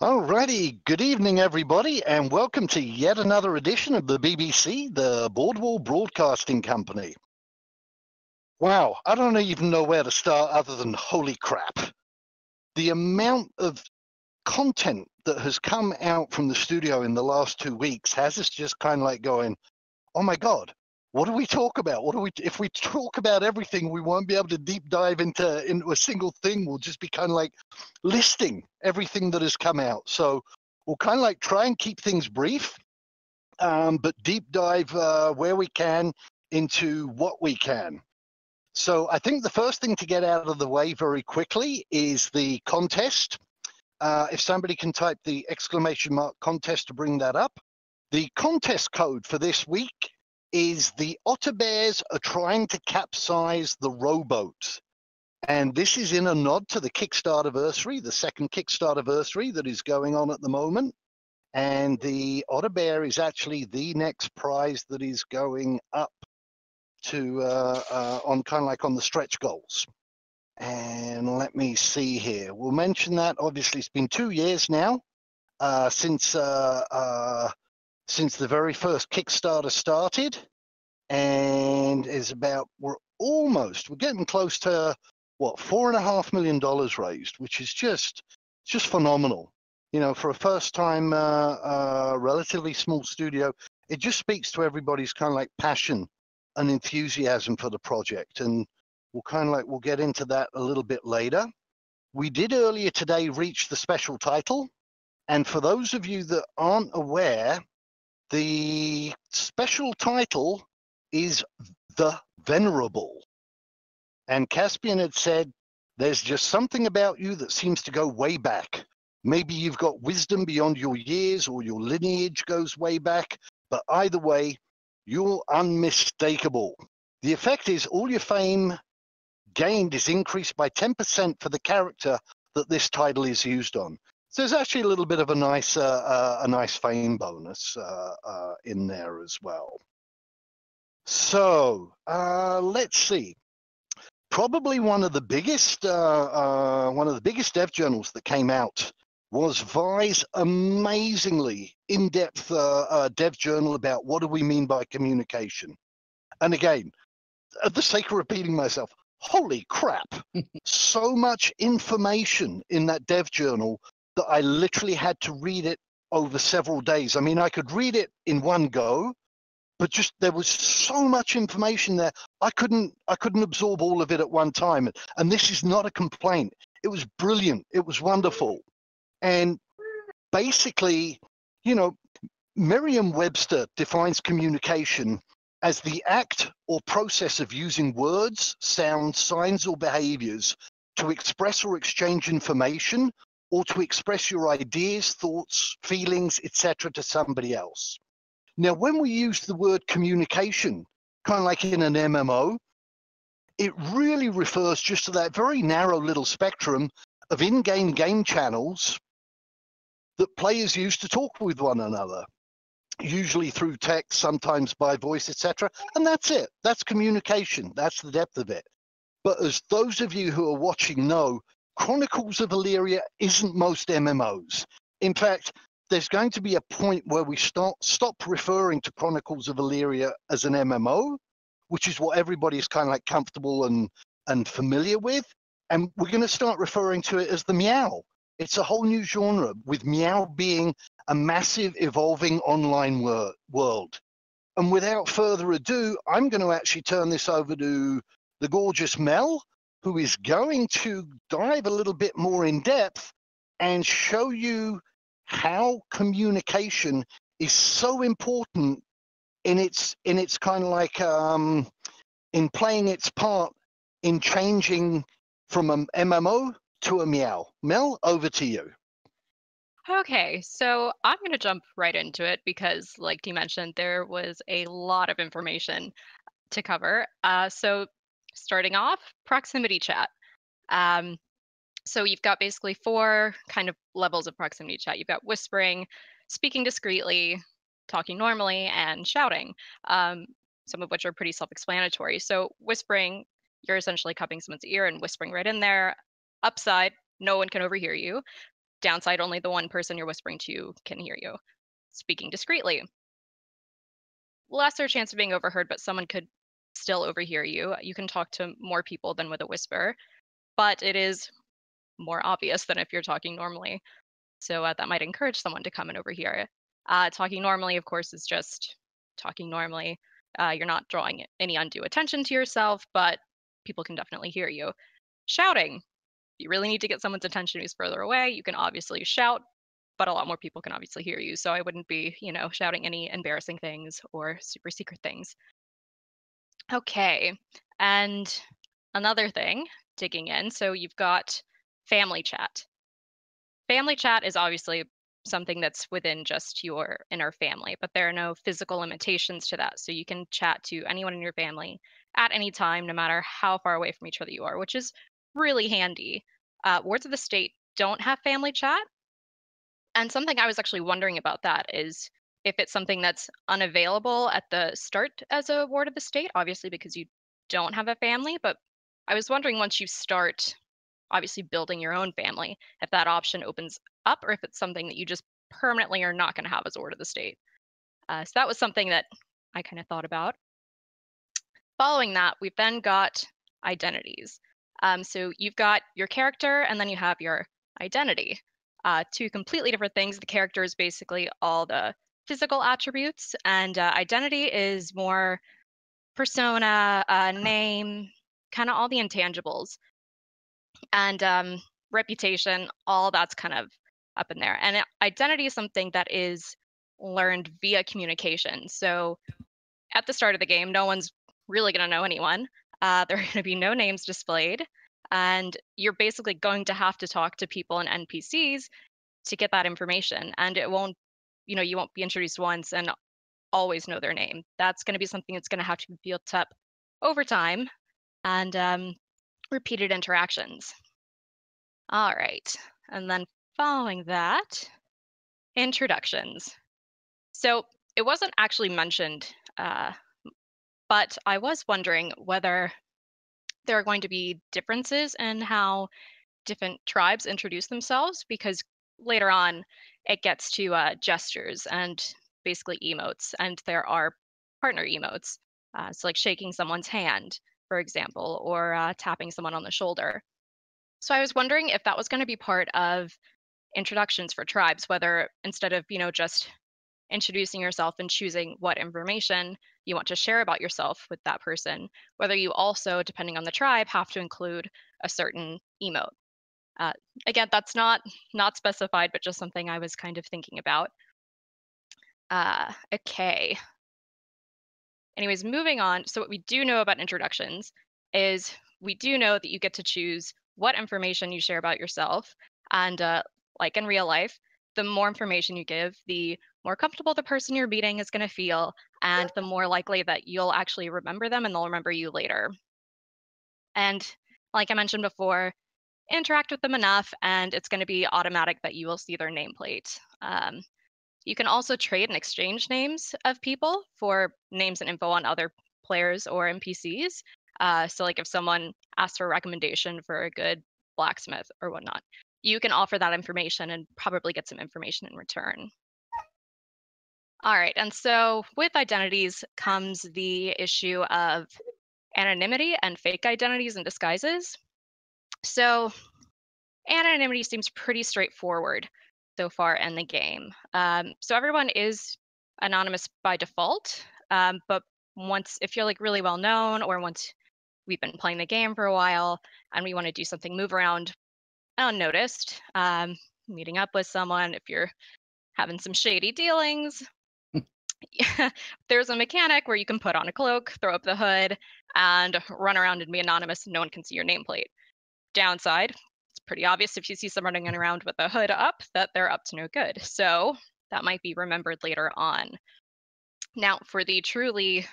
Alrighty, good evening, everybody, and welcome to yet another edition of the BBC, the Boardwall Broadcasting Company. Wow, I don't even know where to start other than holy crap. The amount of content that has come out from the studio in the last 2 weeks has us just kind of like going, oh my God, what do we talk about? If we talk about everything, we won't be able to deep dive into a single thing. We'll just be kind of like listing everything that has come out. So we'll kind of like try and keep things brief, but deep dive where we can into what we can. So I think the first thing to get out of the way very quickly is the contest. If somebody can type the ! Contest to bring that up. The contest code for this week is the otter bears are trying to capsize the rowboat. And this is in a nod to the Kickstarterversary, the second Kickstarterversary that is going on at the moment. And the otter bear is actually the next prize that is going up to on kind of like on the stretch goals. And let me see here. We'll mention that obviously it's been 2 years now since the very first Kickstarter started, and we're getting close to what, $4.5 million raised, which is just phenomenal. You know, for a first time relatively small studio, it just speaks to everybody's kind of like passion and enthusiasm for the project, and we'll get into that a little bit later. We did earlier today reach the special title, and for those of you that aren't aware, the special title is The Venerable. And Caspian had said, there's just something about you that seems to go way back. Maybe you've got wisdom beyond your years or your lineage goes way back, but either way, you're unmistakable. The effect is all your fame gained is increased by 10% for the character that this title is used on. So there's actually a little bit of a nice fame bonus in there as well. So let's see. Probably one of the biggest dev journals that came out was Vi's amazingly in-depth dev journal about what do we mean by communication. And again, at the sake of repeating myself, holy crap, so much information in that dev journal that I literally had to read it over several days. I mean, I could read it in one go, but just there was so much information there. I couldn't absorb all of it at one time. And this is not a complaint. It was brilliant. It was wonderful. And basically, you know, Merriam-Webster defines communication as the act or process of using words, sounds, signs, or behaviors to express or exchange information, or to express your ideas, thoughts, feelings, etc. to somebody else. Now, when we use the word communication, kind of like in an MMO, it really refers just to that very narrow little spectrum of in-game game channels that players use to talk with one another, usually through text, sometimes by voice, etc. And that's it. That's communication. That's the depth of it. But as those of you who are watching know, Chronicles of Illyria isn't most MMOs. In fact, there's going to be a point where we stop referring to Chronicles of Illyria as an MMO, which is what everybody is kind of like comfortable and familiar with. And we're going to start referring to it as the Meow. It's a whole new genre, with Meow being a massive evolving online world. And without further ado, I'm going to actually turn this over to the gorgeous Mel, who is going to dive a little bit more in depth and show you how communication is so important in its kind of like in playing its part in changing from an MMO to a Meow. Mel, over to you. Okay, so I'm going to jump right into it because, like you mentioned, there was a lot of information to cover. So starting off, proximity chat. So you've got basically 4 kind of levels of proximity chat. You've got whispering, speaking discreetly, talking normally, and shouting, some of which are pretty self-explanatory. So whispering, you're essentially cupping someone's ear and whispering right in there. Upside, no one can overhear you. Downside, only the one person you're whispering to can hear you. Speaking discreetly, lesser chance of being overheard, but someone could still overhear you. You can talk to more people than with a whisper, but it is more obvious than if you're talking normally. So that might encourage someone to come and overhear. Talking normally, of course, is just talking normally. You're not drawing any undue attention to yourself, but people can definitely hear you. Shouting. If you really need to get someone's attention who's further away, you can obviously shout, but a lot more people can obviously hear you. So I wouldn't be, shouting any embarrassing things or super secret things. Okay. And another thing, digging in. So you've got family chat. Family chat is obviously something that's within just your inner family, but there are no physical limitations to that. So you can chat to anyone in your family at any time, no matter how far away from each other you are, which is really handy. Wards of the state don't have family chat. And something I was actually wondering about that is if it's something that's unavailable at the start as a ward of the state, obviously because you don't have a family. But I was wondering once you start obviously building your own family, if that option opens up or if it's something that you just permanently are not going to have as a ward of the state. So that was something that I kind of thought about. Following that, we've then got identities. So you've got your character and then you have your identity. Two completely different things. The character is basically all the physical attributes, and identity is more persona, name, kind of all the intangibles. And reputation, all that's kind of up in there. And identity is something that is learned via communication. So at the start of the game, no one's really going to know anyone. There are going to be no names displayed. And you're basically going to have to talk to people and NPCs to get that information. And it won't, you won't be introduced once and always know their name. That's going to be something that's going to have to be built up over time and repeated interactions. All right. And then following that, introductions. So it wasn't actually mentioned, but I was wondering whether there are going to be differences in how different tribes introduce themselves, because later on it gets to gestures and basically emotes, and there are partner emotes. So, like shaking someone's hand, for example, or tapping someone on the shoulder. So, I was wondering if that was going to be part of introductions for tribes, whether instead of, just introducing yourself and choosing what information you want to share about yourself with that person, whether you also, depending on the tribe, have to include a certain emote. Uh, Again, that's not specified, but just something I was kind of thinking about. Okay. Anyways, moving on. So what we do know about introductions is we do know that you get to choose what information you share about yourself, and like in real life, the more information you give, the more comfortable the person you're meeting is going to feel, and the more likely that you'll actually remember them and they'll remember you later. And like I mentioned before, interact with them enough and it's going to be automatic that you will see their nameplate. You can also trade and exchange names of people for names and info on other players or NPCs. So like if someone asks for a recommendation for a good blacksmith or whatnot, you can offer that information and probably get some information in return. All right, and so with identities comes the issue of anonymity and fake identities and disguises. So anonymity seems pretty straightforward so far in the game. So everyone is anonymous by default, but if you're like really well known, or once we've been playing the game for a while and we want to do something, move around unnoticed, meeting up with someone, if you're having some shady dealings, there's a mechanic where you can put on a cloak, throw up the hood, and run around and be anonymous. No one can see your nameplate. Downside, it's pretty obvious if you see someone running around with a hood up that they're up to no good. So that might be remembered later on. Now, for the truly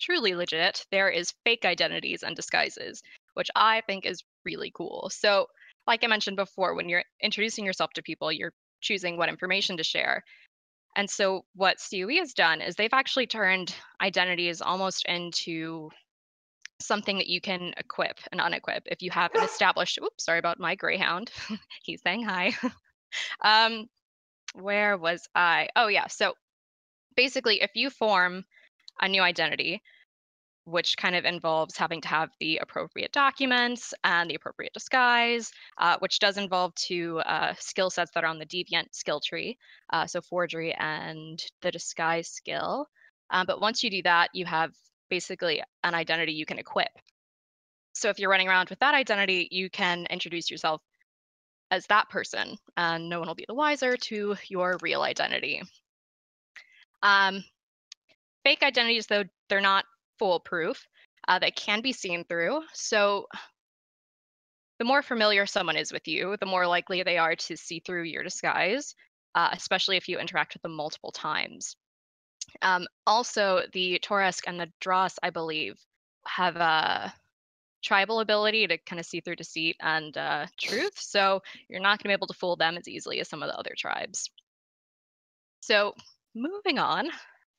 legit, there is fake identities and disguises, which I think is really cool. So, like I mentioned before, when you're introducing yourself to people, you're choosing what information to share. And so, what COE has done is they've actually turned identities almost into something that you can equip and unequip if you have an established. Oops, sorry about my greyhound. He's saying hi. Um, where was I? Oh, yeah. So basically, if you form a new identity, which kind of involves having to have the appropriate documents and the appropriate disguise, which does involve two skill sets that are on the deviant skill tree, so forgery and the disguise skill. But once you do that, you have basically an identity you can equip. So if you're running around with that identity, you can introduce yourself as that person, and no one will be the wiser to your real identity. Um, Fake identities, though, they're not foolproof. They can be seen through. So the more familiar someone is with you, the more likely they are to see through your disguise, especially if you interact with them multiple times. Also, the Tauresk and the Dross, I believe, have a tribal ability to kind of see through deceit and truth. So you're not going to be able to fool them as easily as some of the other tribes. So moving on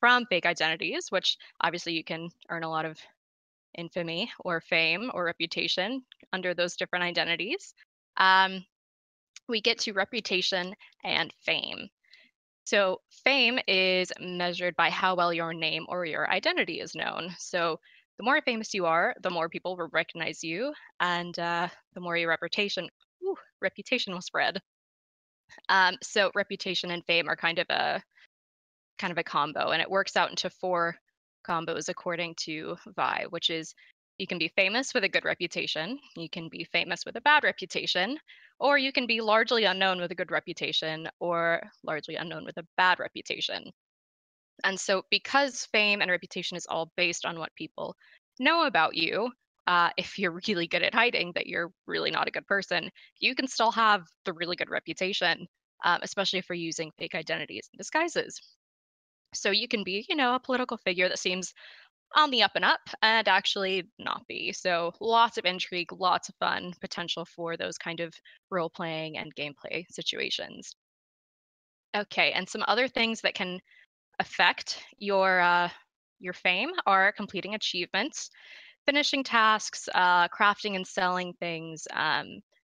from fake identities, which obviously you can earn a lot of infamy or fame or reputation under those different identities, we get to reputation and fame. So, fame is measured by how well your name or your identity is known. So, the more famous you are, the more people will recognize you, and the more your reputation will spread. So, reputation and fame are kind of a combo, and it works out into four combos according to Vi, which is you can be famous with a good reputation, you can be famous with a bad reputation, or you can be largely unknown with a good reputation, or largely unknown with a bad reputation. And so, because fame and reputation is all based on what people know about you, if you're really good at hiding that you're really not a good person, you can still have the really good reputation, especially if you're using fake identities and disguises. So you can be, a political figure that seems on the up and up and actually not be. So lots of intrigue, lots of fun potential for those kind of role playing and gameplay situations. Okay, and some other things that can affect your fame are completing achievements, finishing tasks, crafting and selling things.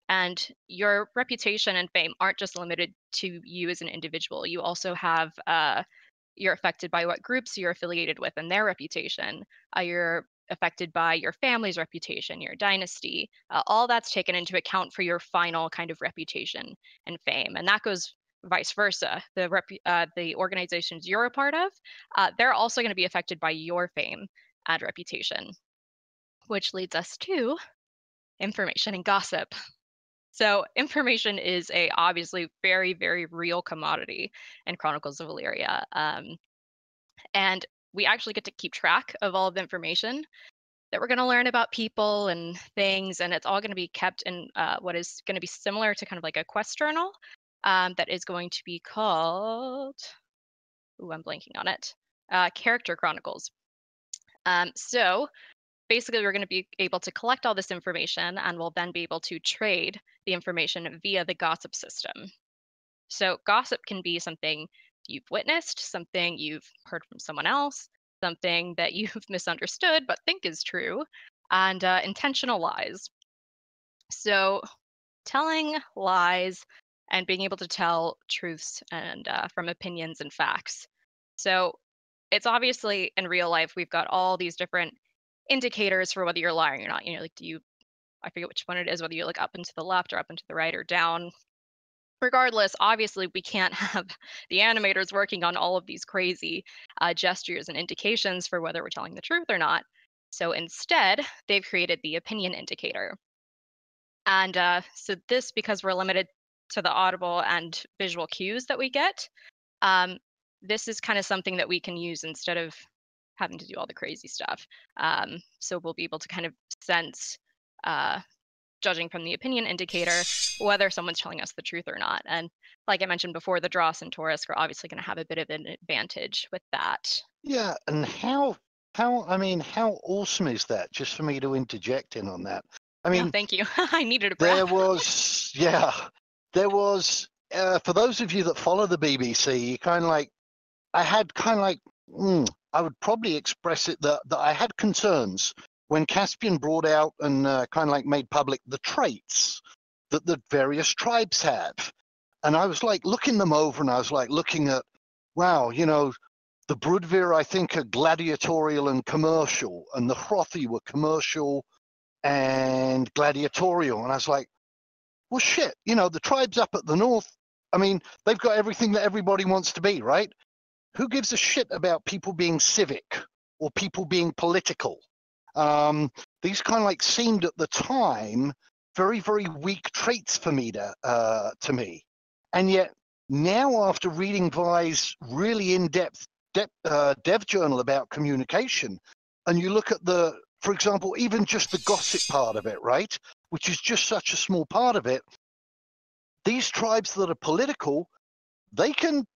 And your reputation and fame aren't just limited to you as an individual. You also have you're affected by what groups you're affiliated with and their reputation. You're affected by your family's reputation, your dynasty. All that's taken into account for your final kind of reputation and fame, and that goes vice versa. The organizations you're a part of, they're also going to be affected by your fame and reputation, which leads us to information and gossip. So information is a obviously very, very real commodity in Chronicles of Illyria. And we actually get to keep track of all of the information that we're going to learn about people and things. And it's all going to be kept in what is going to be similar to kind of like a quest journal that is going to be called, ooh, I'm blanking on it, Character Chronicles. So basically, we're going to be able to collect all this information and we'll then be able to trade the information via the gossip system. So, gossip can be something you've witnessed, something you've heard from someone else, something that you've misunderstood but think is true, and intentional lies. So, telling lies and being able to tell truths and from opinions and facts. So, it's obviously in real life, we've got all these different indicators for whether you're lying or not. Like, I forget which one it is, whether you look up and to the left or up and to the right or down. Regardless, obviously, we can't have the animators working on all of these crazy gestures and indications for whether we're telling the truth or not. So instead, they've created the opinion indicator. And so this, because we're limited to the audible and visual cues that we get, this is kind of something that we can use instead of having to do all the crazy stuff. So we'll be able to kind of sense, judging from the opinion indicator, whether someone's telling us the truth or not. And like I mentioned before, the Dross and Tauresk are obviously going to have a bit of an advantage with that. Yeah, and how awesome is that? Just for me to interject in on that. I No, mean, thank you. I needed a there breath. was, yeah, there was, for those of you that follow the BBC, you kind of like, I had kind of like, I would probably express it that I had concerns when Caspian brought out and kind of like made public the traits that the various tribes have. And I was like looking them over, and I was like looking at, wow, the Broodvir, I think, are gladiatorial and commercial, and the Hrothy were commercial and gladiatorial. And I was like, well, shit, the tribes up at the north, I mean, they've got everything that everybody wants to be, right? Who gives a shit about people being civic or people being political? These kind of like seemed at the time very, very weak traits for me to me. And yet now, after reading Vi's really in-depth dev journal about communication, and you look at for example, even just the gossip part of it, right, which is just such a small part of it, these tribes that are political, they can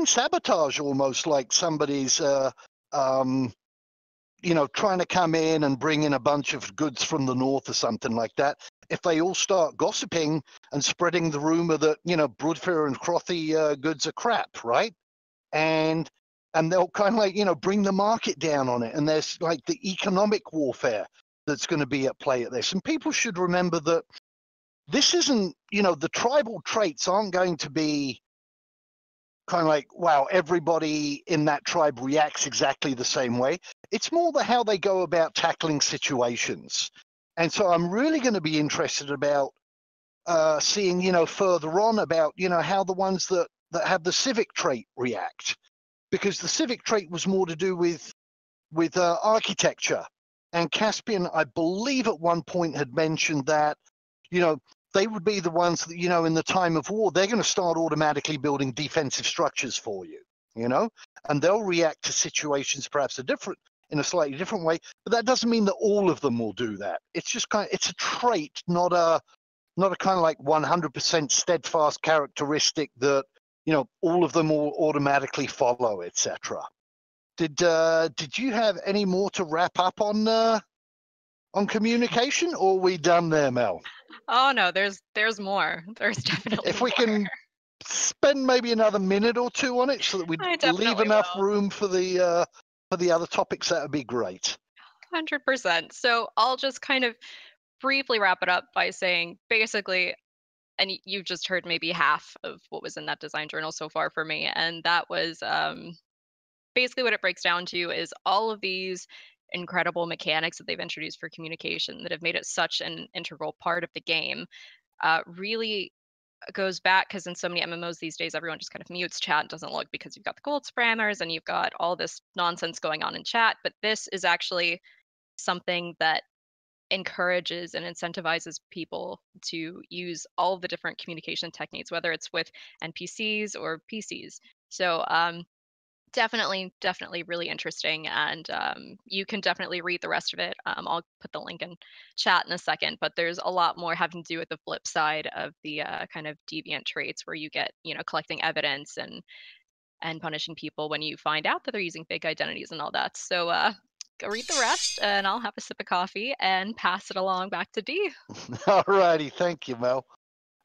sabotage almost like somebody's trying to come in and bring in a bunch of goods from the north or something like that. If they all start gossiping and spreading the rumor that, Broodfir and Hrothy goods are crap, right? And they'll kind of like, bring the market down on it. And there's like the economic warfare that's going to be at play at this. And people should remember that this isn't, the tribal traits aren't going to be kind of like, wow, everybody in that tribe reacts exactly the same way. It's more how they go about tackling situations. And so I'm really going to be interested about seeing, further on about, how the ones that have the civic trait react. Because the civic trait was more to do with architecture. And Caspian, I believe at one point had mentioned that, they would be the ones that, in the time of war, they're going to start automatically building defensive structures for you, and they'll react to situations perhaps in a slightly different way. But that doesn't mean that all of them will do that. It's just it's a trait, not a kind of like 100% steadfast characteristic that, all of them will automatically follow, etc. Did you have any more to wrap up on communication, or are we done there, Mel? Oh no, there's more. There's definitely If we more. can spend maybe another minute or two on it so that we leave enough room for the other topics, that would be great. 100%. So I'll just kind of briefly wrap it up by saying basically, and you've just heard maybe half of what was in that design journal so far for me, and that was basically what it breaks down to is all of these incredible mechanics that they've introduced for communication that have made it such an integral part of the game. Really goes back because in so many MMOs these days, everyone just kind of mutes chat and doesn't look because you've got the gold spammers and you've got all this nonsense going on in chat. But this is actually something that encourages and incentivizes people to use all the different communication techniques, whether it's with NPCs or PCs. So definitely really interesting, and you can definitely read the rest of it. I'll put the link in chat in a second, but there's a lot more having to do with the flip side of the kind of deviant traits where you get collecting evidence and punishing people when you find out that they're using fake identities and all that. So go read the rest, and I'll have a sip of coffee and pass it along back to Dee. All righty, thank you, Mel.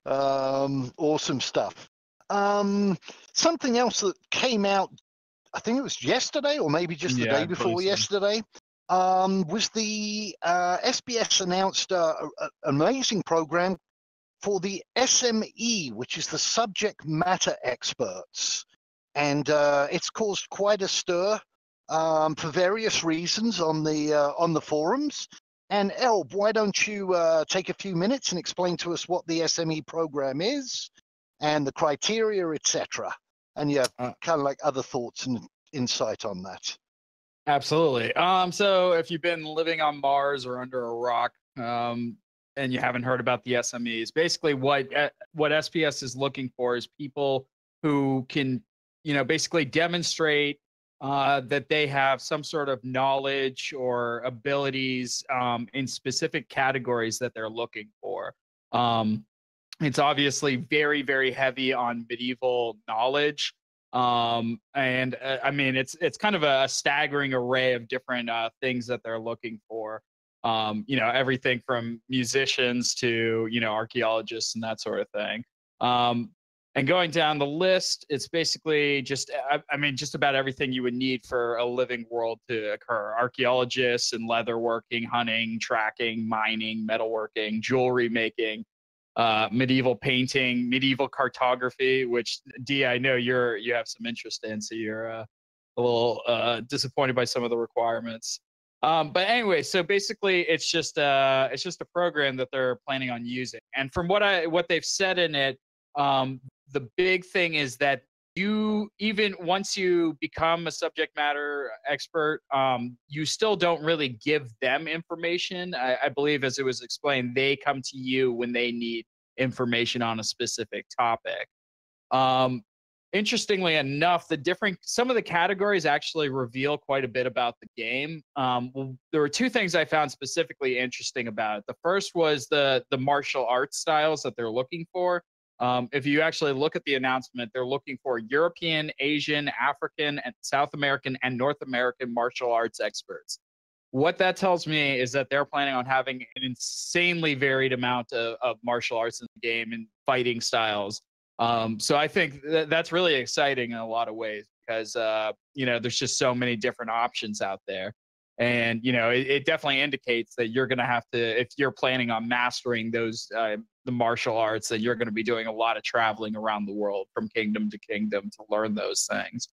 Awesome stuff. Something else that came out, I think it was yesterday or maybe just the day before yesterday, was the SBS announced an amazing program for the SME, which is the subject matter experts. And it's caused quite a stir for various reasons on the forums. And Elb, why don't you take a few minutes and explain to us what the SME program is and the criteria, etc. And yeah, kind of like other thoughts and insight on that. Absolutely. So if you've been living on Mars or under a rock, and you haven't heard about the SMEs, basically what SPS is looking for is people who can, basically demonstrate that they have some sort of knowledge or abilities in specific categories that they're looking for. It's obviously very, very heavy on medieval knowledge. I mean, it's kind of a staggering array of different things that they're looking for. Everything from musicians to, archaeologists and that sort of thing. And going down the list, it's basically just about everything you would need for a living world to occur. Archaeologists and leatherworking, hunting, tracking, mining, metalworking, jewelry making, medieval painting, medieval cartography, which D, I know you have some interest in, so you're a little disappointed by some of the requirements. But anyway, so basically, it's just a program that they're planning on using, and from what they've said in it, the big thing is that you, even once you become a subject matter expert, you still don't really give them information. I believe, as it was explained, they come to you when they need information on a specific topic. Um, Interestingly enough, some of the categories actually reveal quite a bit about the game. Well, there were two things I found specifically interesting about it. The first was the martial arts styles that they're looking for. If you actually look at the announcement, they're looking for European, Asian, African, and South American and North American martial arts experts. What that tells me is that they're planning on having an insanely varied amount of martial arts in the game and fighting styles. So I think that's really exciting in a lot of ways because, there's just so many different options out there. And, it definitely indicates that you're going to have to, if you're planning on mastering those, the martial arts, that you're going to be doing a lot of traveling around the world from kingdom to kingdom to learn those things.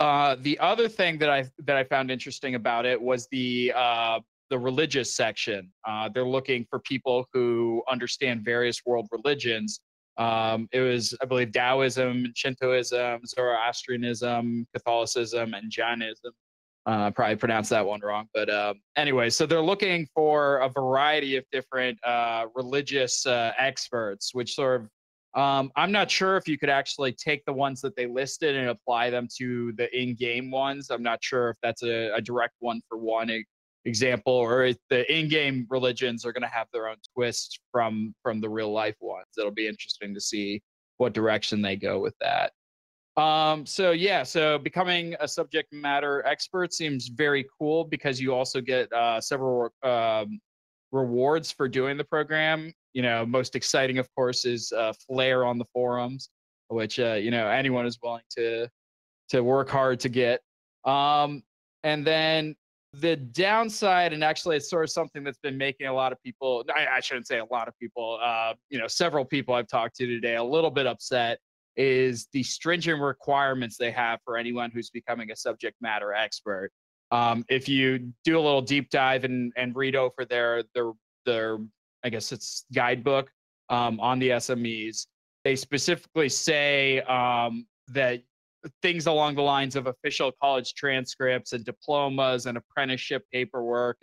The other thing that I found interesting about it was the religious section. They're looking for people who understand various world religions. It was, I believe, Taoism, Shintoism, Zoroastrianism, Catholicism, and Jainism. Probably pronounced that one wrong, but anyway, so they're looking for a variety of different religious experts, which sort of, I'm not sure if you could actually take the ones that they listed and apply them to the in-game ones. I'm not sure if that's a direct one-for-one example, or if the in-game religions are going to have their own twists from the real-life ones. It'll be interesting to see what direction they go with that. So becoming a subject matter expert seems very cool because you also get several rewards for doing the program. Most exciting, of course, is flair on the forums, which anyone is willing to work hard to get. And then the downside, and actually it's sort of something that's been making a lot of people, I shouldn't say a lot of people, several people I've talked to today a little bit upset, is the stringent requirements they have for anyone who's becoming a subject matter expert. If you do a little deep dive and read over their I guess it's guidebook on the SMEs, they specifically say that things along the lines of official college transcripts and diplomas and apprenticeship paperwork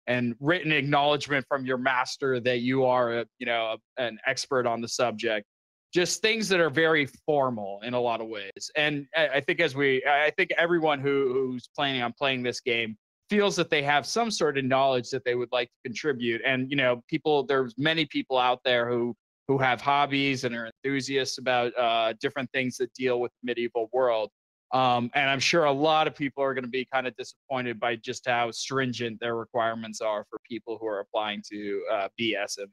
and written acknowledgement from your master that you are an expert on the subject. Just things that are very formal in a lot of ways. And I think everyone who's planning on playing this game feels that they have some sort of knowledge that they would like to contribute. And, there's many people out there who have hobbies and are enthusiasts about different things that deal with the medieval world. And I'm sure a lot of people are going to be kind of disappointed by just how stringent their requirements are for people who are applying to be SME.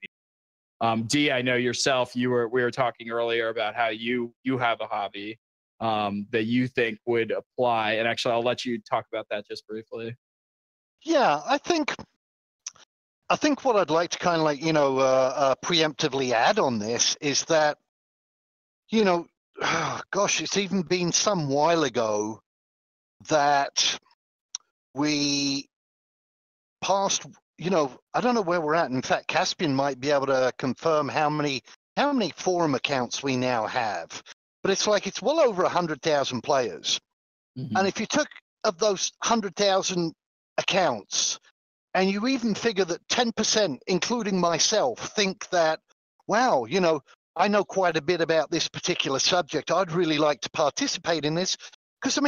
D, I know yourself, we were talking earlier about how you have a hobby that you think would apply. And actually, I'll let you talk about that just briefly. Yeah, I think what I'd like to kind of preemptively add on this is that, gosh, it's even been some while ago that we passed, I don't know where we're at. In fact, Caspian might be able to confirm how many forum accounts we now have. But it's well over 100,000 players. Mm-hmm. And if you took of those 100,000 accounts, and you even figure that 10%, including myself, think that, wow, I know quite a bit about this particular subject. I'd really like to participate in this. Because,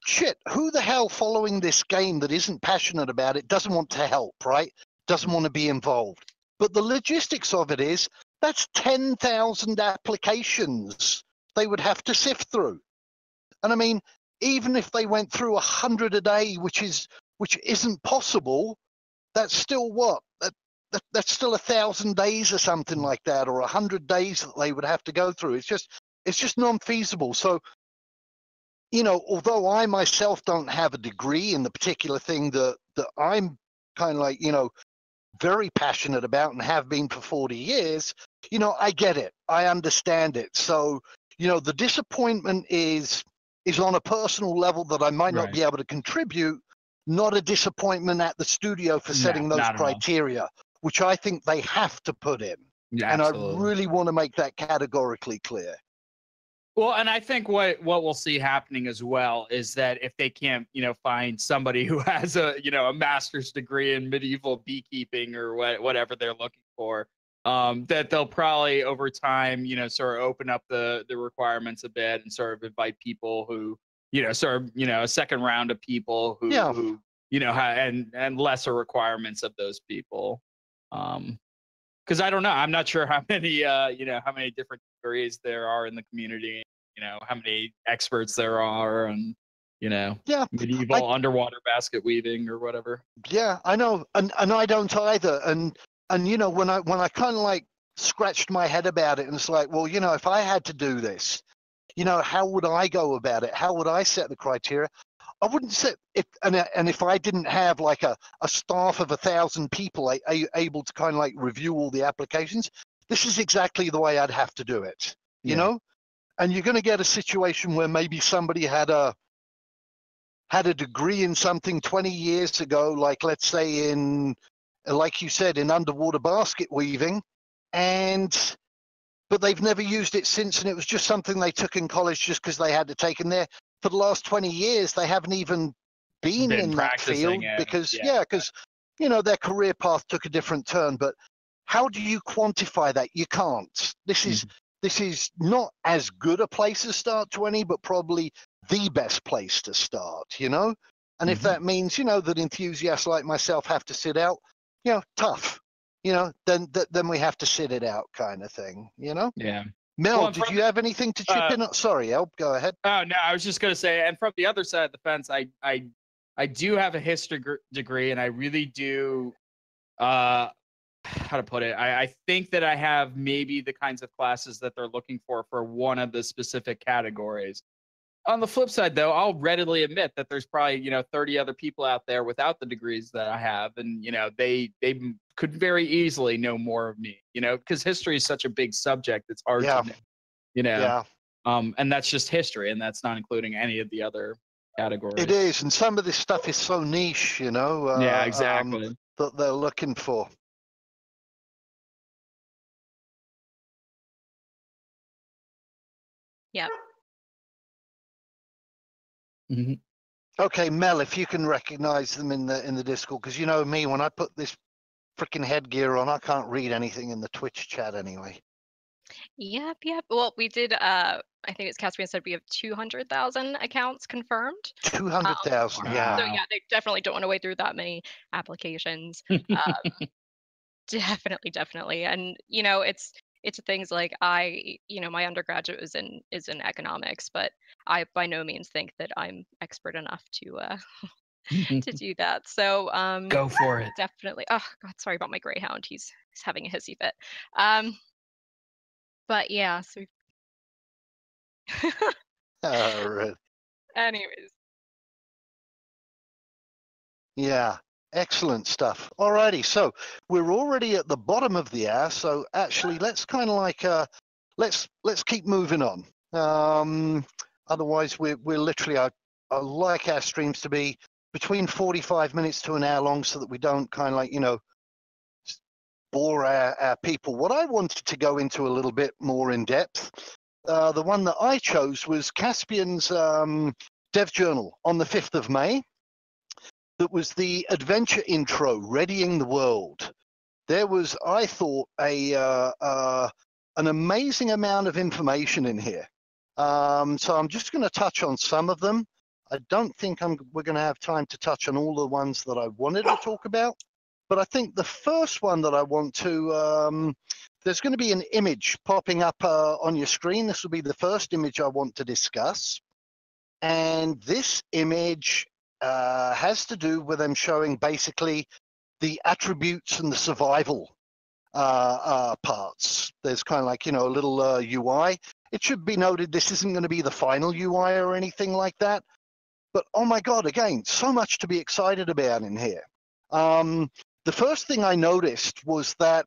shit, who the hell following this game that isn't passionate about it doesn't want to help, right? Doesn't want to be involved. But the logistics of it is, that's 10,000 applications they would have to sift through. And even if they went through 100 a day, which isn't possible, that's still what? That's still 1,000 days or something like that, or 100 days that they would have to go through. It's just non-feasible. So, although I myself don't have a degree in the particular thing that I'm kind of very passionate about and have been for 40 years, you know, I get it. I understand it. So, you know, the disappointment is on a personal level that I might not Right. be able to contribute, not a disappointment at the studio for setting those not at all. criteria, which I think they have to put in. Yeah, and absolutely. I really want to make that categorically clear. Well, and I think what we'll see happening as well is that if they can't, you know, find somebody who has a, you know, a master's degree in medieval beekeeping or whatever they're looking for, that they'll probably over time, you know, sort of open up the requirements a bit and sort of invite people who, you know, sort of, you know, a second round of people who you know, and lesser requirements of those people. Because I don't know, I'm not sure how many, you know, how many different degrees there are in the community, you know, how many experts there are, and you know, medieval underwater basket weaving or whatever. Yeah, I know, and I don't either. And you know, when I kind of like scratched my head about it, and it's like, well, you know, if I had to do this, you know, how would I go about it? How would I set the criteria? I wouldn't set if and if I didn't have like a staff of 1,000 people able to kind of like review all the applications, this is exactly the way I'd have to do it, you know. And you're going to get a situation where maybe somebody had a degree in something 20 years ago, like let's say in, like you said, in underwater basket weaving, but they've never used it since, and it was just something they took in college just because they had to take in there. For the last 20 years, they haven't even been in that field because, you know, their career path took a different turn. But how do you quantify that? You can't. This is not as good a place to start 20, but probably the best place to start, you know? And if that means, you know, that enthusiasts like myself have to sit out, you know, tough, you know, then we have to sit it out kind of thing, you know? Yeah. Mel, did you have anything to chip in? Sorry, El, go ahead. Oh, no, I was just going to say, and from the other side of the fence, I do have a history degree, and I really do, how to put it, I think that I have maybe the kinds of classes that they're looking for one of the specific categories. On the flip side, though, I'll readily admit that there's probably, you know, 30 other people out there without the degrees that I have, and you know, they could very easily know more of me, you know, because history is such a big subject. It's hard to know, you know. And that's just history, and that's not including any of the other categories. It is, and some of this stuff is so niche, you know. Yeah, exactly. That they're looking for. Yeah. Okay, Mel, if you can recognize them in the Discord, because you know me, when I put this freaking headgear on, I can't read anything in the Twitch chat anyway. Yep. Well, we did. I think it's Caspian said we have 200,000 accounts confirmed. 200,000. Yeah. So yeah, they definitely don't want to wade through that many applications. Definitely, and you know, it's things like you know, my undergraduate is in economics, but I by no means think that I'm expert enough to to do that. So go for it. Definitely. Oh God, sorry about my greyhound. He's having a hissy fit. But yeah, so All right. anyways. Yeah, excellent stuff. Alrighty, so we're already at the bottom of the hour, so actually let's kind of like let's keep moving on. Otherwise we're literally, I like our streams to be between 45 minutes to an hour long, so that we don't kind of like, you know, bore our people. What I wanted to go into a little bit more in depth, the one that I chose was Caspian's dev journal on the 5th of May. That was the adventure intro, Readying the World. There was, I thought, an amazing amount of information in here. So I'm just going to touch on some of them. I don't think we're going to have time to touch on all the ones that I wanted to talk about. But I think the first one that I want to, there's going to be an image popping up on your screen. This will be the first image I want to discuss. And this image has to do with them showing basically the attributes and the survival parts. There's kind of like, you know, a little UI. It should be noted this isn't going to be the final UI or anything like that. But oh my God, again, so much to be excited about in here. the first thing I noticed was that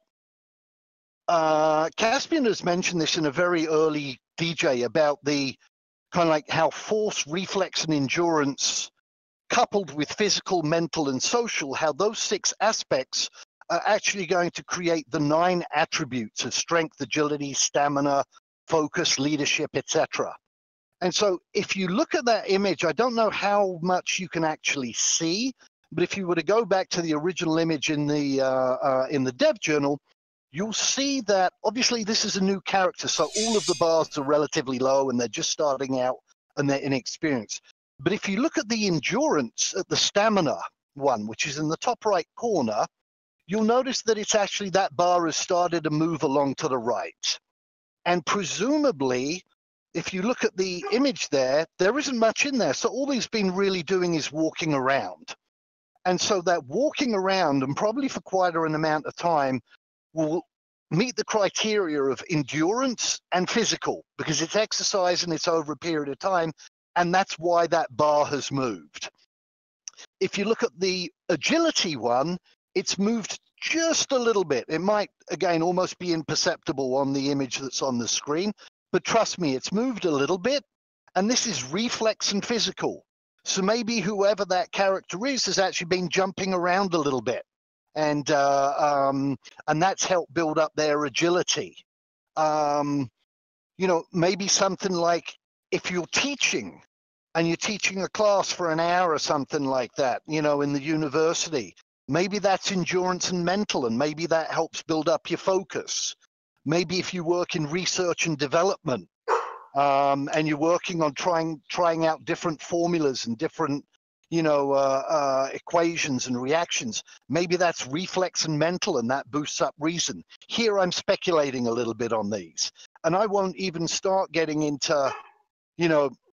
Caspian has mentioned this in a very early DJ about the kind of like how force, reflex, and endurance, coupled with physical, mental, and social, how those 6 aspects are actually going to create the 9 attributes of strength, agility, stamina, focus, leadership, etc. And so if you look at that image, I don't know how much you can actually see, but if you were to go back to the original image in the dev journal, you'll see that obviously this is a new character, so all of the bars are relatively low and they're just starting out and they're inexperienced. But if you look at the endurance, at the stamina one, which is in the top right corner, you'll notice that it's actually that bar has started to move along to the right. And presumably, if you look at the image there, there isn't much in there. So all he's been really doing is walking around. And so that walking around, and probably for quite an amount of time, will meet the criteria of endurance and physical, because it's exercise and it's over a period of time. And that's why that bar has moved. If you look at the agility one, it's moved just a little bit. It might, again, almost be imperceptible on the image that's on the screen, but trust me, it's moved a little bit. And this is reflex and physical. So maybe whoever that character is has actually been jumping around a little bit. And that's helped build up their agility. Maybe something like if you're teaching and you're teaching a class for an hour or something like that, in the university, maybe that's endurance and mental, and maybe that helps build up your focus. Maybe if you work in research and development, and you're working on trying out different formulas and different, equations and reactions, maybe that's reflex and mental, and that boosts up reason. Here I'm speculating a little bit on these, and I won't even start getting into,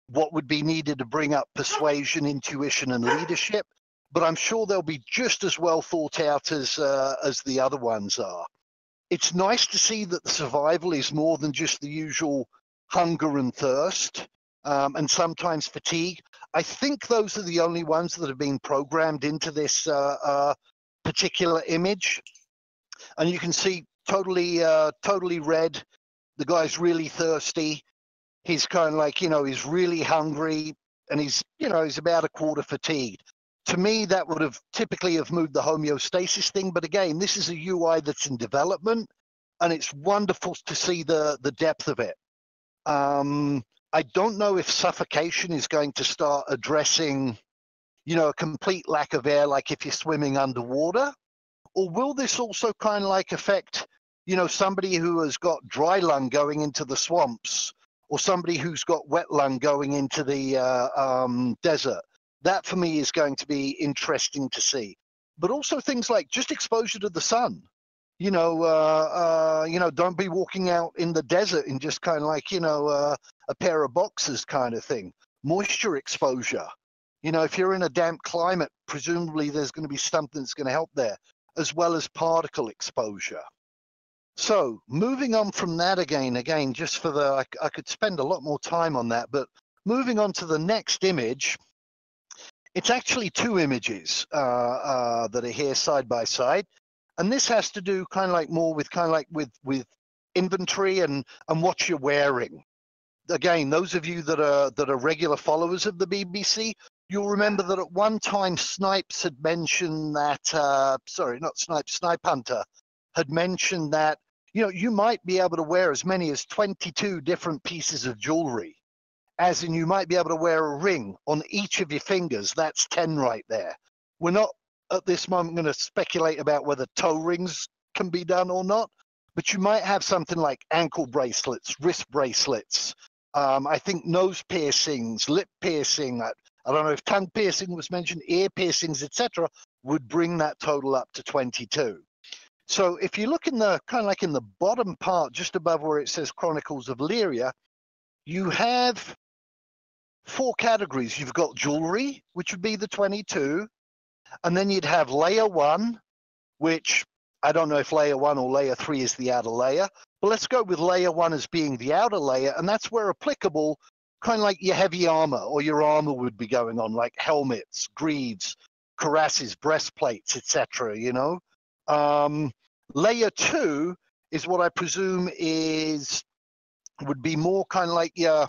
what would be needed to bring up persuasion, intuition, and leadership, but I'm sure they'll be just as well thought out as the other ones are. It's nice to see that the survival is more than just the usual hunger and thirst, and sometimes fatigue. I think those are the only ones that have been programmed into this particular image. And you can see totally red. The guy's really thirsty. He's kind of like, he's really hungry, and he's about a quarter fatigued. To me, that would have typically have moved the homeostasis thing. But again, this is a UI that's in development, and it's wonderful to see the depth of it. I don't know if suffocation is going to start addressing, a complete lack of air, like if you're swimming underwater, or will this also kind of like affect, somebody who has got dry lung going into the swamps, or somebody who's got wet lung going into the desert? That for me is going to be interesting to see. But also things like just exposure to the sun. Don't be walking out in the desert in just kind of like, a pair of boxers kind of thing. Moisture exposure. If you're in a damp climate, presumably there's going to be something that's going to help there, as well as particle exposure. So moving on from that again, just for I could spend a lot more time on that, but moving on to the next image, it's actually 2 images that are here side by side. And this has to do kind of like more with with inventory and what you're wearing. Again, those of you that are regular followers of the BBC, you'll remember that at one time Snipes had mentioned that, Snipe Hunter had mentioned that, you might be able to wear as many as 22 different pieces of jewelry, as in you might be able to wear a ring on each of your fingers. That's 10 right there. We're not at this moment going to speculate about whether toe rings can be done or not, but you might have something like ankle bracelets, wrist bracelets, I think nose piercings, lip piercing, I don't know if tongue piercing was mentioned, ear piercings, etc., would bring that total up to 22. So if you look in the kind of like in the bottom part, just above where it says Chronicles of Lyria, you have 4 categories. You've got jewelry, which would be the 22, and then you'd have layer 1, which I don't know if layer 1 or layer 3 is the outer layer, but let's go with layer 1 as being the outer layer, and that's where applicable, kind of like your heavy armor or your armor would be going on, like helmets, greaves, cuirasses, breastplates, etc., Layer 2 is what I presume would be more kind of like your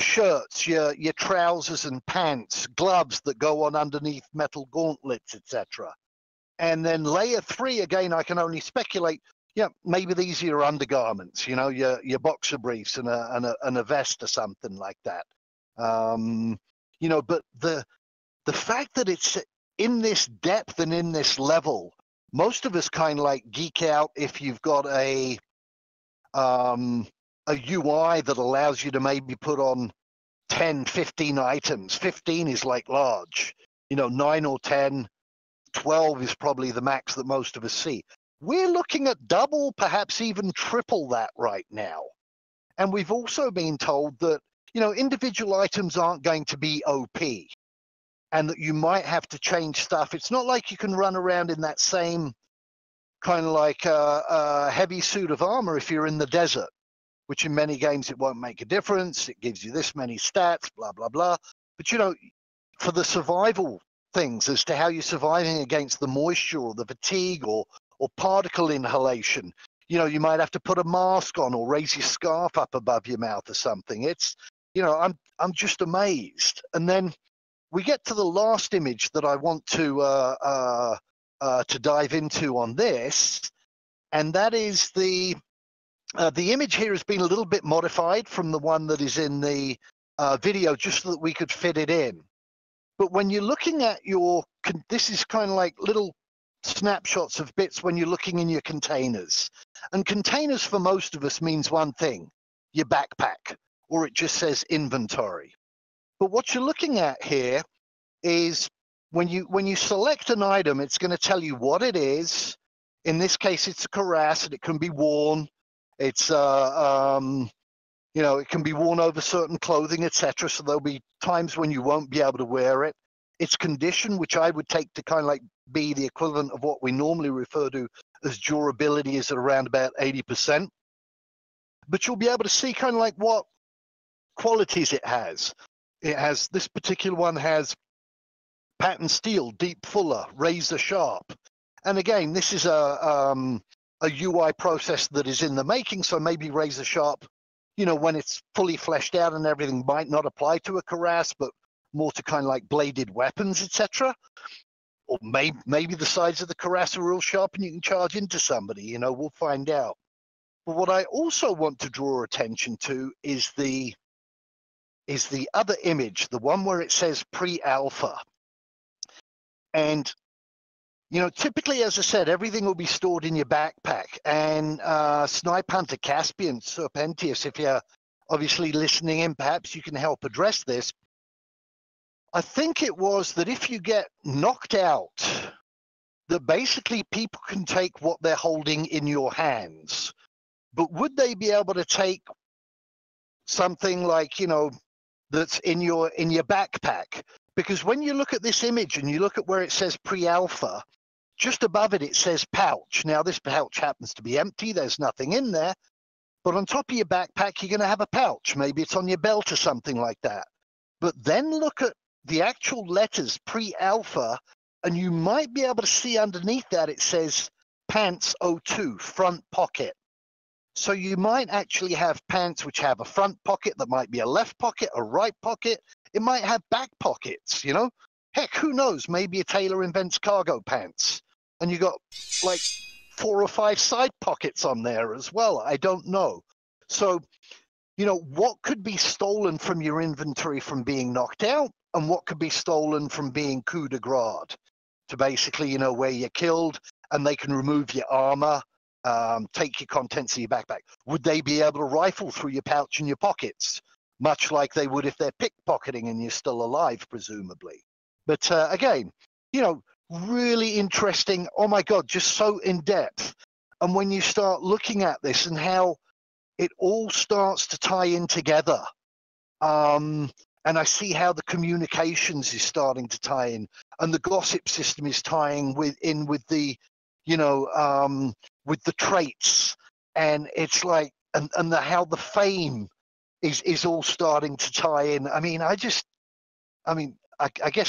shirts, your trousers and pants, gloves that go on underneath metal gauntlets, etc. And then layer 3, again, I can only speculate. Yeah, maybe these are your undergarments, you know, your boxer briefs and a vest or something like that. You know, but the fact that it's in this depth and in this level, most of us kind of like geek out if you've got a UI that allows you to maybe put on 10, 15 items. 15 is like large, you know, 9 or 10, 12 is probably the max that most of us see. We're looking at double, perhaps even triple that right now. And we've also been told that, you know, individual items aren't going to be OP and that you might have to change stuff. It's not like you can run around in that same kind of like heavy suit of armor if you're in the desert, which in many games it won't make a difference. It gives you this many stats, blah, blah, blah. But, you know, for the survival things as to how you're surviving against the moisture or the fatigue or particle inhalation, you know, you might have to put a mask on or raise your scarf up above your mouth or something. It's, you know, I'm just amazed. And then we get to the last image that I want to dive into on this, and that is the image here has been a little bit modified from the one that is in the video, just so that we could fit it in. But when you're looking at this is kind of like little snapshots of bits when you're looking in your containers. And containers for most of us means one thing, your backpack, or it just says inventory. But what you're looking at here is when you select an item, it's going to tell you what it is. In this case, it's a cuirass, and it can be worn. It's you know, it can be worn over certain clothing, etc. So there'll be times when you won't be able to wear it. Its condition, which I would take to kind of like be the equivalent of what we normally refer to as durability, is at around about 80%. But you'll be able to see kind of like what qualities it has. This particular one has pattern steel, deep fuller, razor sharp. And again, this is a UI process that is in the making, so maybe razor sharp, you know, when it's fully fleshed out and everything, might not apply to a cuirass, but more to kind of like bladed weapons, etc. Or maybe the sides of the cuirass are real sharp and you can charge into somebody, you know, we'll find out. But what I also want to draw attention to is the other image, the one where it says pre-alpha. And, you know, typically, as I said, everything will be stored in your backpack. And Snipe Hunter, Caspian, Serpentius, if you're obviously listening in, perhaps you can help address this. I think it was that if you get knocked out, that basically people can take what they're holding in your hands. But would they be able to take something like, you know, that's in your backpack? Because when you look at this image and you look at where it says pre-alpha, just above it, it says pouch. Now, this pouch happens to be empty. There's nothing in there. But on top of your backpack, you're going to have a pouch. Maybe it's on your belt or something like that. But then look at the actual letters pre-alpha, and you might be able to see underneath that it says pants 02, front pocket. So you might actually have pants which have a front pocket that might be a left pocket, a right pocket. It might have back pockets, you know? Heck, who knows? Maybe a tailor invents cargo pants and you got like 4 or 5 side pockets on there as well. I don't know. So, you know, what could be stolen from your inventory from being knocked out and what could be stolen from being coup de grace to basically, you know, where you're killed and they can remove your armor, take your contents of your backpack. Would they be able to rifle through your pouch and your pockets, much like they would if they're pickpocketing and you're still alive, presumably? But again, you know, really interesting. Oh my God, just so in depth. And when you start looking at this and how it all starts to tie in together, and I see how the communications is starting to tie in, and the gossip system is tying in with the, you know, with the traits, and it's like, and how the fame is all starting to tie in. I mean, I guess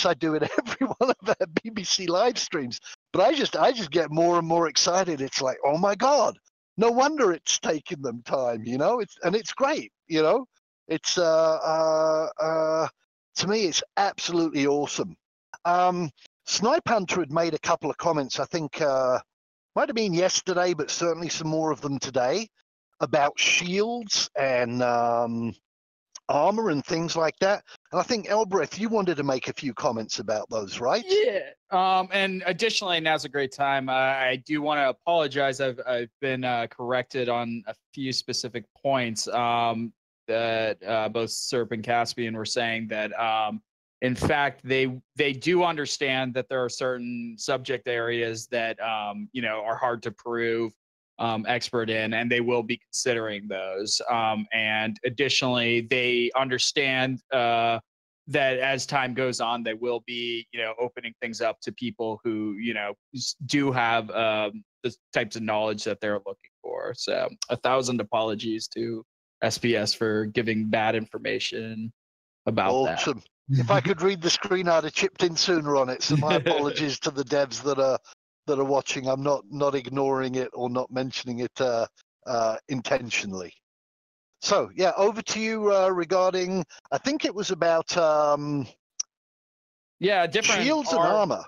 I do it every one of our BBC live streams, But I just get more and more excited. It's like, oh my God, no wonder it's taking them time, you know. It's great, you know. It's to me, it's absolutely awesome. Snipe Hunter had made a couple of comments. I think might have been yesterday, but certainly some more of them today about shields and armor and things like that. And I think Elbreth, you wanted to make a few comments about those, right? Yeah. And additionally, now's a great time. I do want to apologize. I've been corrected on a few specific points that both Serp and Caspian were saying that in fact they do understand that there are certain subject areas that are hard to prove expert in, and they will be considering those. And additionally, they understand that as time goes on, they will be, opening things up to people who, do have the types of knowledge that they're looking for. So 1,000 apologies to SPS for giving bad information about awesome. that. If I could read the screen, I'd have chipped in sooner on it. So my apologies to the devs that are watching. I'm not ignoring it or not mentioning it intentionally. So yeah, over to you regarding. I think it was about different shields and armor.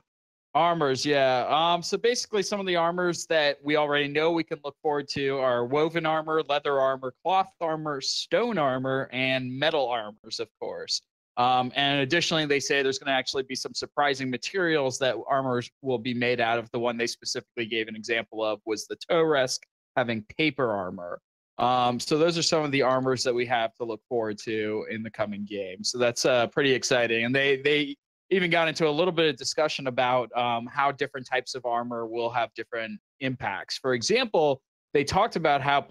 Armors, yeah. So basically, some of the armors that we already know we can look forward to are woven armor, leather armor, cloth armor, stone armor, and metal armors, of course. And additionally, they say there's going to actually be some surprising materials that armors will be made out of. The one they specifically gave an example of was the Toresk having paper armor. So those are some of the armors that we have to look forward to in the coming game. So that's pretty exciting. And they even got into a little bit of discussion about how different types of armor will have different impacts. For example, they talked about how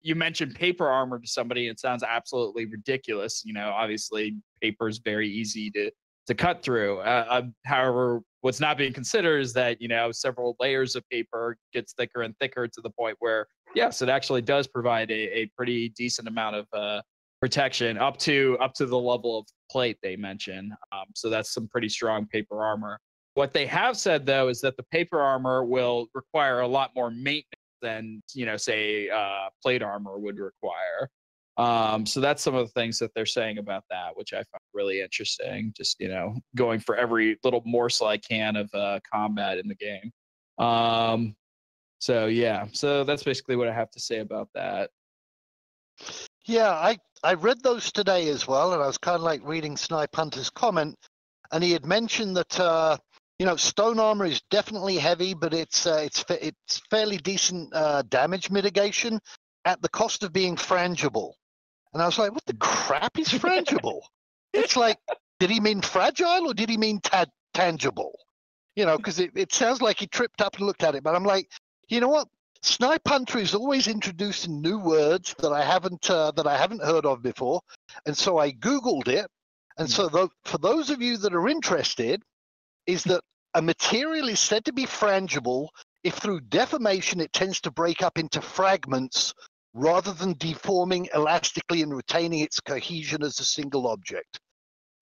you mentioned paper armor to somebody, it sounds absolutely ridiculous. Obviously paper is very easy to cut through. However, what's not being considered is that, several layers of paper gets thicker and thicker to the point where, yes, it actually does provide a pretty decent amount of protection up to the level of plate they mention. So that's some pretty strong paper armor. What they have said, though, is that the paper armor will require a lot more maintenance than, say, plate armor would require. So that's some of the things that they're saying about that, which I found really interesting. Just, going for every little morsel I can of combat in the game. So yeah, so that's basically what I have to say about that. Yeah, I read those today as well, and I was kind of like reading Snipe Hunter's comment, and he had mentioned that stone armor is definitely heavy, but it's fairly decent damage mitigation at the cost of being frangible. And I was like, what the crap is frangible? It's like, did he mean fragile or did he mean tangible? Because it sounds like he tripped up and looked at it. But I'm like, you know what? Snipe Hunter is always introducing new words that I haven't heard of before, and so I Googled it. And so for those of you that are interested, is that a material is said to be frangible if through deformation it tends to break up into fragments rather than deforming elastically and retaining its cohesion as a single object.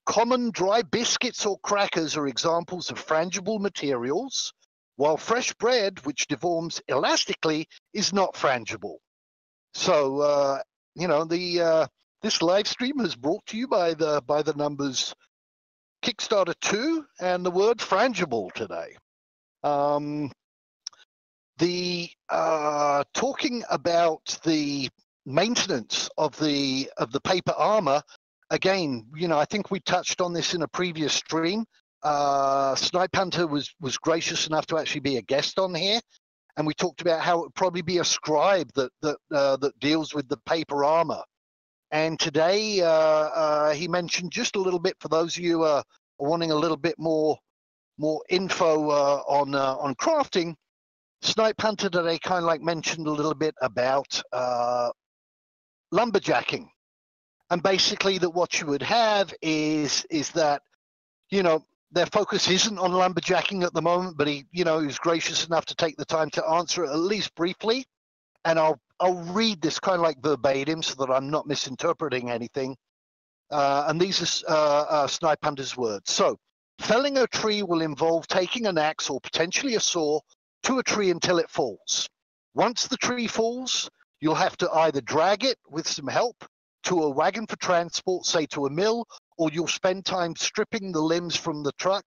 Common dry biscuits or crackers are examples of frangible materials, while fresh bread, which deforms elastically, is not frangible. So, this live stream is brought to you by the numbers Kickstarter 2 and the word frangible today. Talking about the maintenance of the paper armor, again, I think we touched on this in a previous stream. Snipe Hunter was gracious enough to actually be a guest on here, and we talked about how it would probably be a scribe that deals with the paper armor. And today he mentioned just a little bit for those of you who are wanting a little bit more info on crafting. Snipe Hunter today kind of like mentioned a little bit about lumberjacking, and basically that what you would have is that their focus isn't on lumberjacking at the moment, but he was gracious enough to take the time to answer it at least briefly. And I'll read this kind of like verbatim so that I'm not misinterpreting anything. And these are Snipe Hunter's words. So Felling a tree will involve taking an axe or potentially a saw to a tree until it falls. Once the tree falls, you'll have to either drag it with some help to a wagon for transport, say to a mill, or you'll spend time stripping the limbs from the trunk,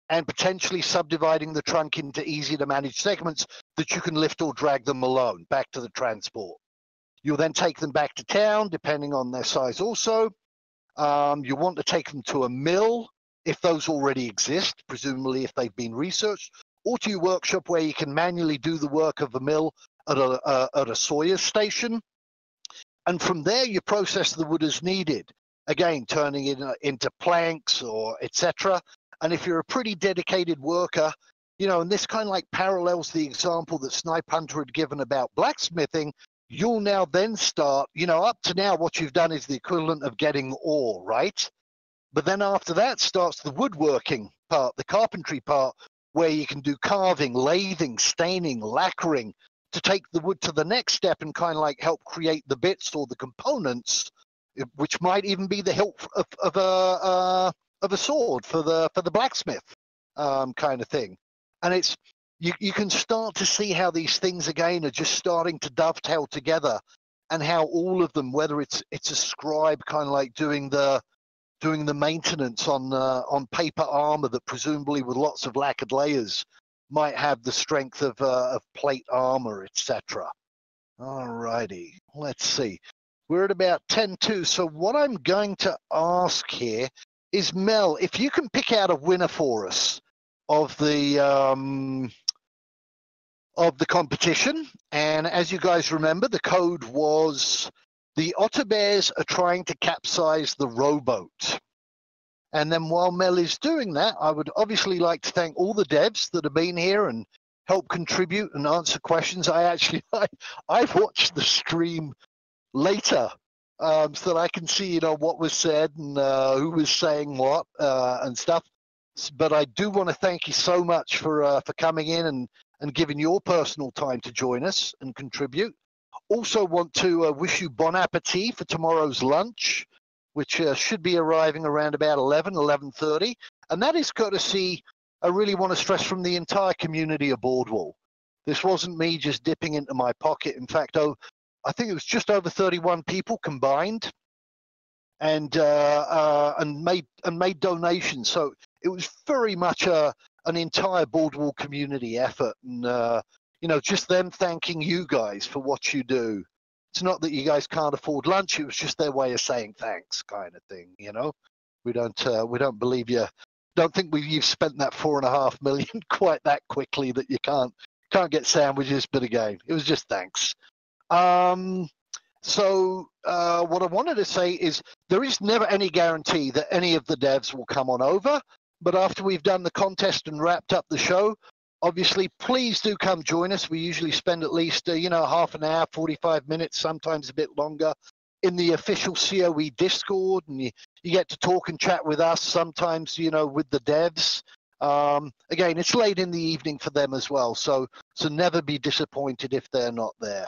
and potentially subdividing the trunk into easy to manage segments that you can lift or drag them alone back to the transport. You'll then take them back to town, depending on their size also. You want to take them to a mill if those already exist, presumably if they've been researched, or to your workshop where you can manually do the work of a mill at a sawyer's station. And from there, you process the wood as needed, again, turning it into planks or etc. And if you're a pretty dedicated worker, and this kind of like parallels the example that Snipe Hunter had given about blacksmithing, you'll now then start, up to now what you've done is the equivalent of getting ore, right? But then after that starts the woodworking part, the carpentry part, where you can do carving, lathing, staining, lacquering, to take the wood to the next step and kind of like help create the bits or the components, which might even be the hilt of a sword for the blacksmith kind of thing. And it's you can start to see how these things again are just starting to dovetail together, and how all of them, whether it's a scribe kind of like doing the maintenance on paper armor that presumably with lots of lacquered layers might have the strength of plate armor, etc. Alrighty, let's see. We're at about 10-2. So what I'm going to ask here is, Mel, if you can pick out a winner for us of the competition. And as you guys remember, the code was the Otter Bears are trying to capsize the rowboat. And then while Mel is doing that, I would obviously like to thank all the devs that have been here and help contribute and answer questions. I've watched the stream later so that I can see, what was said and who was saying what and stuff. But I do want to thank you so much for coming in and giving your personal time to join us and contribute. Also want to wish you bon appetit for tomorrow's lunch, which should be arriving around about 11:30. And that is courtesy, I really want to stress, from the entire community of Boardwall. This wasn't me just dipping into my pocket. In fact, I think it was just over 31 people combined and made donations. So it was very much an entire Boardwall community effort. And, just them thanking you guys for what you do. It's not that you guys can't afford lunch. It was just their way of saying thanks, kind of thing. We don't believe you. Don't think you've spent that $4.5 million quite that quickly that you can't get sandwiches. But again, it was just thanks. So what I wanted to say is there is never any guarantee that any of the devs will come on over. But after we've done the contest and wrapped up the show, obviously, please do come join us. We usually spend at least, half an hour, 45 minutes, sometimes a bit longer, in the official COE Discord. And you get to talk and chat with us, sometimes, with the devs. Again, it's late in the evening for them as well. So never be disappointed if they're not there.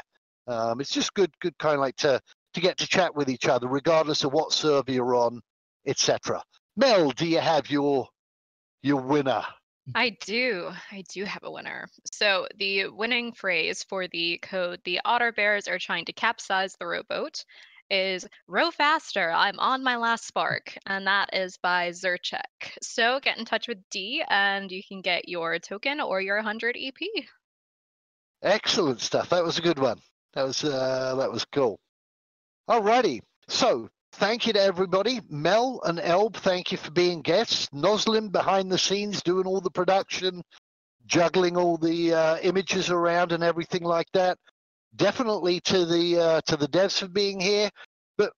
It's just good kind of like to get to chat with each other, regardless of what server you're on, etc. Mel, do you have your winner? I do have a winner. So the winning phrase for the code "The Otter Bears are trying to capsize the rowboat" is "Row faster, I'm on my last spark," and that is by Zerchek. So get in touch with D and you can get your token or your 100 EP. Excellent stuff. That was a good one. That was cool. Alrighty. So thank you to everybody. Mel and Elb, thank you for being guests. Noslin behind the scenes doing all the production, juggling all the images around and everything like that. Definitely to the devs for being here. But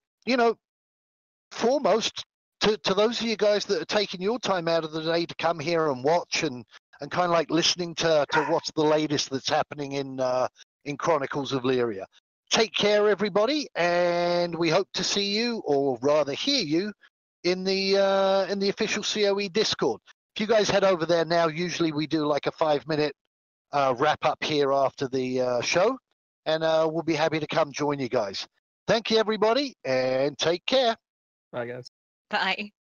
foremost to those of you guys that are taking your time out of the day to come here and watch and kind of like listening to what's the latest that's happening in Chronicles of Lyria. Take care, everybody, and we hope to see you, or rather hear you, in the official COE Discord. If you guys head over there now, usually we do like a 5-minute wrap up here after the show, and we'll be happy to come join you guys. Thank you, everybody, and take care. Bye, guys. Bye.